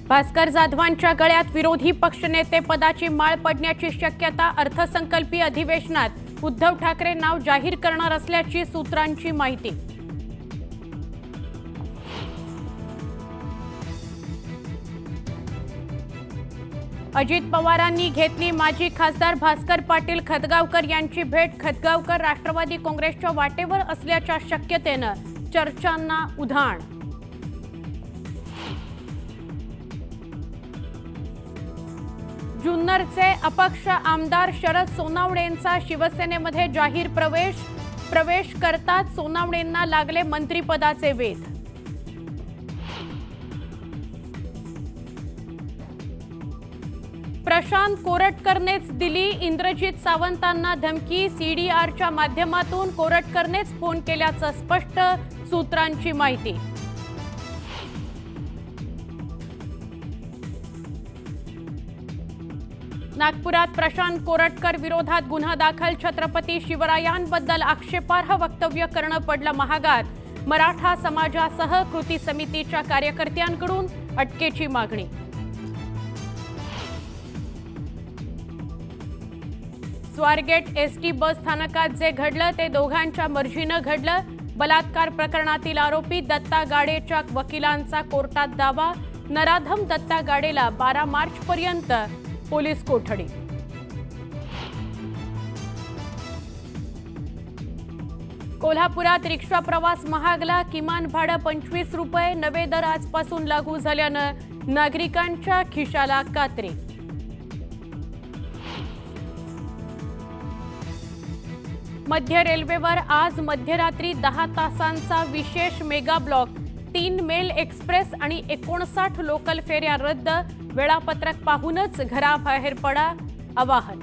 भास्कर जाधवांच्या गळ्यात विरोधी पक्षनेते पदाची माळ पडण्याची शक्यता। अर्थसंकल्पीय अधिवेशनात उद्धव ठाकरे नाव जाहीर करणार असल्याची सूत्रांची माहिती। अजित पवारांनी घेतली माजी खासदार भास्कर पाटील खतगावकर यांची भेट। खतगावकर राष्ट्रवादी काँग्रेसच्या वाटेवर असल्याच्या शक्यतेनं चर्चांना उधाण। जुन्नरचे अपक्ष आमदार शरद सोनावणेंचा शिवसेनेमध्ये जाहीर प्रवेश करताच सोनावणेंना लागले मंत्रिपदाचे वेध। प्रशांत कोरटकरनेच दिली इंद्रजित सावंतांना धमकी। सीडीआरच्या माध्यमातून कोरटकरनेच फोन केल्याचं स्पष्ट, सूत्रांची माहिती। नागपुरात प्रशांत कोरटकर विरोधात गुन्हा दाखल। छत्रपती शिवरायांबद्दल आक्षेपार्ह वक्तव्य करणं पडलं महागात। मराठा समाजासह कृती समितीच्या कार्यकर्त्यांकडून अटकेची मागणी। स्वारगेट एसटी बस स्थानकात जे घडलं ते दोघांच्या मर्जीनं घडलं। बलात्कार प्रकरणातील आरोपी दत्ता गाडेच्या वकिलांचा कोर्टात दावा। नराधम दत्ता गाडेला 12 मार्चपर्यंत पोलीस कोठडी। कोल्हापुरात रिक्षा प्रवास महागला। किमान भाडं 25 रुपये, नवे दर आजपासून लागू झाल्यानं नागरिकांच्या खिशाला कात्री। मध्य रेल्वेवर आज मध्यरात्री 10 तासांचा विशेष मेगा ब्लॉक। 3 मेल एक्सप्रेस आणि 59 लोकल फेऱ्या रद्द। वेळापत्रक पाहूनच घराबाहेर पडा आवाहन।